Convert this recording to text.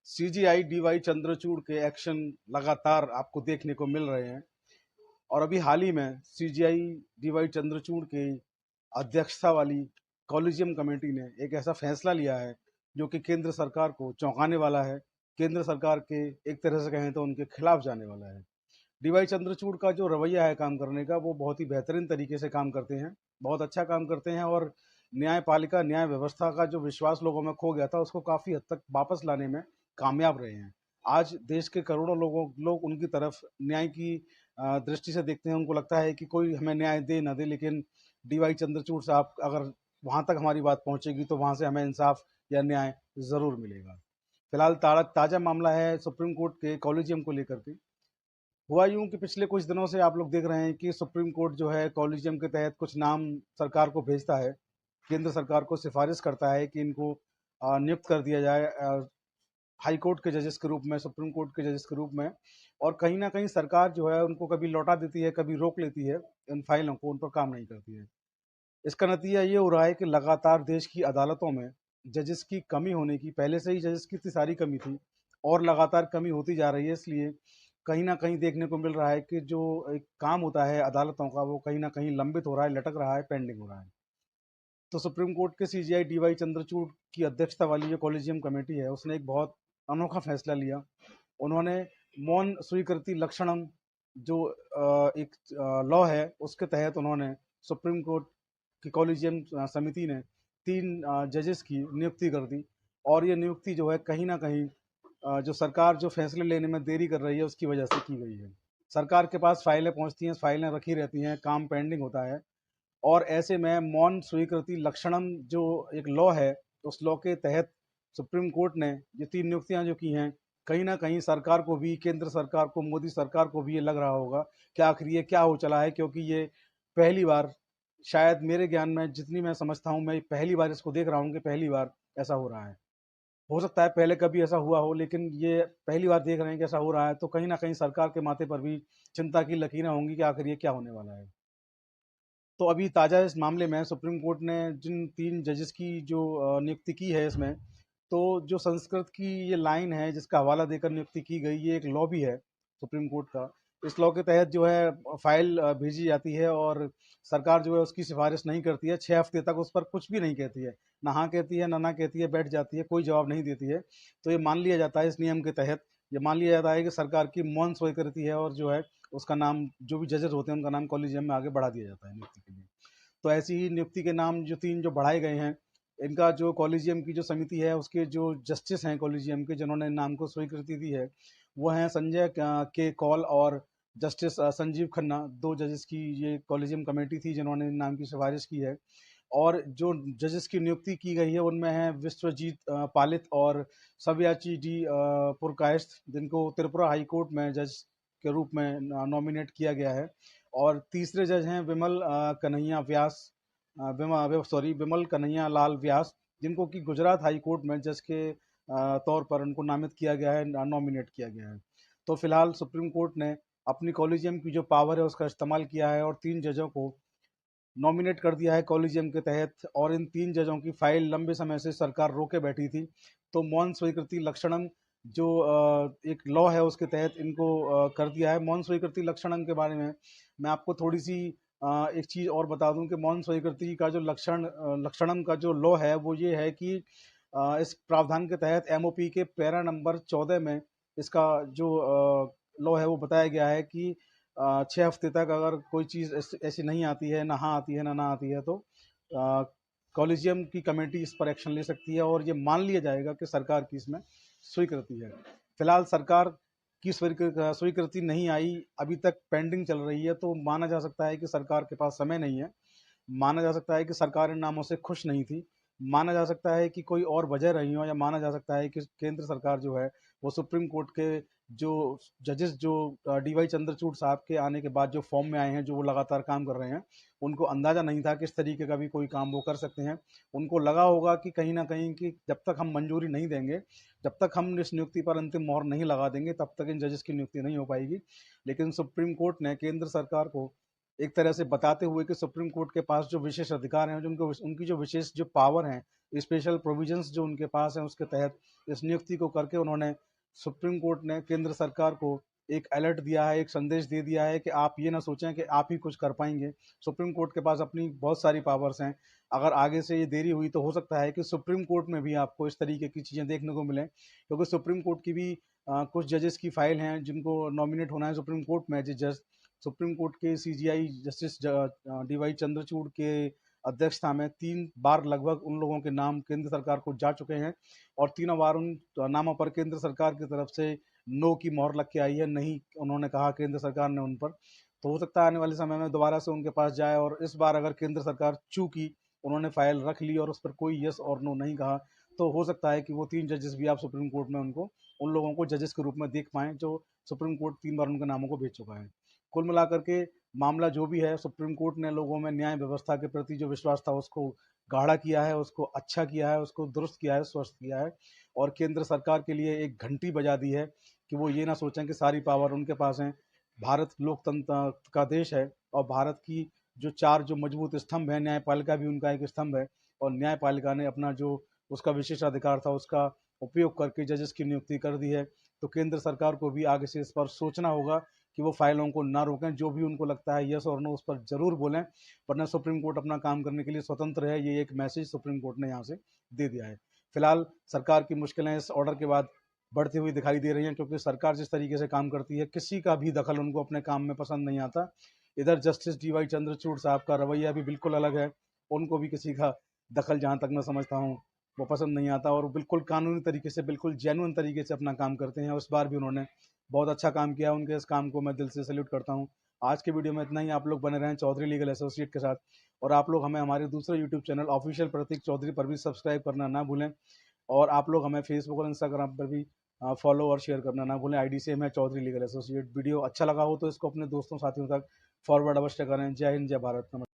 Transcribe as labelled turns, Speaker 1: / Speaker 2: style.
Speaker 1: CGI D Y Chandrachud के action लगातार आपको देखने को मिल रहे हैं। और अभी हाल ही में सीजीआई डीवाई चंद्रचूड़ की अध्यक्षता वाली कॉलेजियम कमेटी ने एक ऐसा फैसला लिया है जो कि केंद्र सरकार को चौंकाने वाला है। केंद्र सरकार के एक तरह से कहें तो उनके खिलाफ जाने वाला है। डीवाई चंद्रचूड़ का जो रवैया है काम करने का, वो बहुत ही बेहतरीन तरीके से काम करते हैं, बहुत अच्छा काम करते हैं। और न्यायपालिका न्याय व्यवस्था का जो विश्वास लोगों में खो गया था उसको काफ़ी हद तक वापस लाने में कामयाब रहे हैं। आज देश के करोड़ों लोग उनकी तरफ न्याय की दृष्टि से देखते हैं। उनको लगता है कि कोई हमें न्याय दे ना दे, लेकिन डीवाई चंद्रचूड़ साहब अगर वहां तक हमारी बात पहुंचेगी तो वहां से हमें इंसाफ या न्याय जरूर मिलेगा। फिलहाल ताजा मामला है सुप्रीम कोर्ट के कॉलेजियम को लेकर के। हुआ यूं कि पिछले कुछ दिनों से आप लोग देख रहे हैं कि सुप्रीम कोर्ट जो है कॉलेजियम के तहत कुछ नाम सरकार को भेजता है, केंद्र सरकार को सिफारिश करता है कि इनको नियुक्त कर दिया जाए हाई कोर्ट के जजेस के रूप में, सुप्रीम कोर्ट के जजेस के रूप में। और कहीं ना कहीं सरकार जो है उनको कभी लौटा देती है, कभी रोक लेती है इन फाइलों को, उन पर काम नहीं करती है। इसका नतीजा ये हो रहा है कि लगातार देश की अदालतों में जजेस की कमी होने की, पहले से ही जजेस की इतनी सारी कमी थी और लगातार कमी होती जा रही है, इसलिए कहीं ना कहीं देखने को मिल रहा है कि जो एक काम होता है अदालतों का वो कहीं ना कहीं लंबित हो रहा है, लटक रहा है, पेंडिंग हो रहा है। तो सुप्रीम कोर्ट के सीजीआई डीवाई चंद्रचूड़ की अध्यक्षता वाली जो कॉलेजियम कमेटी है उसने एक बहुत अनोखा फैसला लिया। उन्होंने मौन स्वीकृति लक्षणम जो एक लॉ है उसके तहत उन्होंने सुप्रीम कोर्ट की कॉलेजियम समिति ने 3 जजेस की नियुक्ति कर दी। और ये नियुक्ति जो है कहीं ना कहीं जो सरकार जो फैसले लेने में देरी कर रही है उसकी वजह से की गई है। सरकार के पास फाइलें पहुंचती हैं, फाइलें रखी रहती हैं, काम पेंडिंग होता है। और ऐसे में मौन स्वीकृति लक्षणम जो एक लॉ है, उस लॉ के तहत सुप्रीम कोर्ट ने ये 3 नियुक्तियां जो की हैं, कहीं ना कहीं सरकार को भी, केंद्र सरकार को, मोदी सरकार को भी ये लग रहा होगा कि आखिर ये क्या हो चला है, क्योंकि ये पहली बार, शायद मेरे ज्ञान में जितनी मैं समझता हूँ, मैं पहली बार इसको देख रहा हूँ कि पहली बार ऐसा हो रहा है। हो सकता है पहले कभी ऐसा हुआ हो, लेकिन ये पहली बार देख रहे हैं कि ऐसा हो रहा है, तो कहीं ना कहीं सरकार के माथे पर भी चिंता की लकीरें होंगी कि आखिर ये क्या होने वाला है। तो अभी ताज़ा इस मामले में सुप्रीम कोर्ट ने जिन 3 जजेस की जो नियुक्ति की है इसमें, तो जो संस्कृत की ये लाइन है जिसका हवाला देकर नियुक्ति की गई, ये एक लॉ भी है सुप्रीम कोर्ट का। इस लॉ के तहत जो है फाइल भेजी जाती है और सरकार जो है उसकी सिफारिश नहीं करती है, 6 हफ्ते तक उस पर कुछ भी नहीं कहती है, ना हाँ कहती है ना कहती है, बैठ जाती है, कोई जवाब नहीं देती है। तो ये मान लिया जाता है, इस नियम के तहत ये मान लिया जाता है कि सरकार की मौन स्वीकृति है और जो है उसका नाम, जो भी जजेस होते हैं उनका नाम कॉलेजियम में आगे बढ़ा दिया जाता है नियुक्ति के लिए। तो ऐसी ही नियुक्ति के नाम जो 3 जो बढ़ाए गए हैं, इनका जो कॉलेजियम की जो समिति है उसके जो जस्टिस हैं कॉलेजियम के, जिन्होंने नाम को स्वीकृति दी है, वो हैं संजय के कौल और जस्टिस संजीव खन्ना। 2 जजेस की ये कॉलेजियम कमेटी थी जिन्होंने नाम की सिफारिश की है। और जो जजेस की नियुक्ति की गई है उनमें है विश्वजीत पालित और सव्याची डी पुरकायस्थ, जिनको त्रिपुरा हाई कोर्ट में जज के रूप में नॉमिनेट किया गया है। और तीसरे जज हैं विमल कन्हैया व्यास, विमल कन्हैया लाल व्यास, जिनको कि गुजरात हाई कोर्ट में जज के तौर पर उनको नामित किया गया है, नॉमिनेट किया गया है। तो फिलहाल सुप्रीम कोर्ट ने अपनी कॉलेजियम की जो पावर है उसका इस्तेमाल किया है और 3 जजों को नॉमिनेट कर दिया है कॉलेजियम के तहत। और इन 3 जजों की फाइल लंबे समय से सरकार रोके बैठी थी। तो मौन स्वीकृति लक्षणम जो एक लॉ है उसके तहत इनको कर दिया है। मौन स्वीकृति लक्षणम के बारे में मैं आपको थोड़ी सी एक चीज़ और बता दूं कि मौन स्वीकृति का जो लक्षणम का जो लॉ है वो ये है कि इस प्रावधान के तहत एमओपी के पैरा नंबर 14 में इसका जो लॉ है वो बताया गया है कि 6 हफ्ते तक अगर कोई चीज़ ऐसी नहीं आती है, ना हाँ आती है ना आती है, तो कॉलेजियम की कमेटी इस पर एक्शन ले सकती है और ये मान लिया जाएगा कि सरकार की इसमें स्वीकृति है। फिलहाल सरकार की स्वीकृति नहीं आई, अभी तक पेंडिंग चल रही है, तो माना जा सकता है कि सरकार के पास समय नहीं है, माना जा सकता है कि सरकार इन नामों से खुश नहीं थी, माना जा सकता है कि कोई और वजह रही हो, या माना जा सकता है कि केंद्र सरकार जो है वो सुप्रीम कोर्ट के जो जजेस जो डीवाई चंद्रचूड़ साहब के आने के बाद जो फॉर्म में आए हैं, जो वो लगातार काम कर रहे हैं, उनको अंदाजा नहीं था कि इस तरीके का भी कोई काम वो कर सकते हैं। उनको लगा होगा कि कहीं ना कहीं कि जब तक हम मंजूरी नहीं देंगे, जब तक हम इस नियुक्ति पर अंतिम मोहर नहीं लगा देंगे, तब तक इन जजेस की नियुक्ति नहीं हो पाएगी। लेकिन सुप्रीम कोर्ट ने केंद्र सरकार को एक तरह से बताते हुए कि सुप्रीम कोर्ट के पास जो विशेष अधिकार हैं, जो उनकी जो विशेष जो पावर हैं, स्पेशल प्रोविजंस जो उनके पास हैं, उसके तहत इस नियुक्ति को करके उन्होंने, सुप्रीम कोर्ट ने केंद्र सरकार को एक अलर्ट दिया है, एक संदेश दे दिया है कि आप ये ना सोचें कि आप ही कुछ कर पाएंगे। सुप्रीम कोर्ट के पास अपनी बहुत सारी पावर्स हैं। अगर आगे से ये देरी हुई तो हो सकता है कि सुप्रीम कोर्ट में भी आपको इस तरीके की चीज़ें देखने को मिलें, क्योंकि सुप्रीम कोर्ट की भी कुछ जजेस की फाइल हैं जिनको नॉमिनेट होना है सुप्रीम कोर्ट में एज ए जज। सुप्रीम कोर्ट के सीजीआई जस्टिस डीवाई चंद्रचूड़ के अध्यक्षता में 3 बार लगभग उन लोगों के नाम केंद्र सरकार को जा चुके हैं, और तीनों बार उन नामों पर केंद्र सरकार की तरफ से नो की मोहर लग के आई है, नहीं उन्होंने कहा केंद्र सरकार ने उन पर। तो हो सकता है आने वाले समय में दोबारा से उनके पास जाए, और इस बार अगर केंद्र सरकार चूकी, उन्होंने फाइल रख ली और उस पर कोई यस और नो नहीं कहा, तो हो सकता है कि वो 3 जजेस भी आप सुप्रीम कोर्ट में उनको, उन लोगों को जजेस के रूप में देख पाएँ जो सुप्रीम कोर्ट 3 बार उनके नामों को भेज चुका है। कुल मिलाकर के मामला जो भी है, सुप्रीम कोर्ट ने लोगों में न्याय व्यवस्था के प्रति जो विश्वास था उसको गाढ़ा किया है, उसको अच्छा किया है, उसको दुरुस्त किया है, स्वस्थ किया है, और केंद्र सरकार के लिए एक घंटी बजा दी है कि वो ये ना सोचें कि सारी पावर उनके पास है। भारत लोकतंत्र का देश है, और भारत की जो 4 जो मजबूत स्तंभ है, न्यायपालिका भी उनका एक स्तंभ है, और न्यायपालिका ने अपना जो उसका विशेषाधिकार था उसका उपयोग करके जजेस की नियुक्ति कर दी है। तो केंद्र सरकार को भी आगे से इस पर सोचना होगा कि वो फाइलों को ना रोकें, जो भी उनको लगता है यस और नो उस पर जरूर बोलें, वरना सुप्रीम कोर्ट अपना काम करने के लिए स्वतंत्र है। ये एक मैसेज सुप्रीम कोर्ट ने यहाँ से दे दिया है। फिलहाल सरकार की मुश्किलें इस ऑर्डर के बाद बढ़ती हुई दिखाई दे रही हैं, क्योंकि सरकार जिस तरीके से काम करती है, किसी का भी दखल उनको अपने काम में पसंद नहीं आता। इधर जस्टिस डीवाई चंद्रचूड़ साहब का रवैया भी बिल्कुल अलग है, उनको भी किसी का दखल, जहाँ तक मैं समझता हूँ, वो पसंद नहीं आता, और वो बिल्कुल कानूनी तरीके से, बिल्कुल जेन्युइन तरीके से अपना काम करते हैं। उस बार भी उन्होंने बहुत अच्छा काम किया, उनके इस काम को मैं दिल से सैल्यूट करता हूँ। आज के वीडियो में इतना ही। आप लोग बने रहें चौधरी लीगल एसोसिएट के साथ, और आप लोग हमें हमारे दूसरे यूट्यूब चैनल ऑफिशियल प्रतीक चौधरी पर भी सब्सक्राइब करना ना भूलें, और आप लोग हमें फेसबुक और इंस्टाग्राम पर भी फॉलो और शेयर करना ना भूलें। आईडी सेम है, चौधरी लीगल एसोसिएट। वीडियो अच्छा लगा हो तो इसको अपने दोस्तों साथियों तक फॉरवर्ड अवश्य करें। जय हिंद, जय भारत, नमस्कार।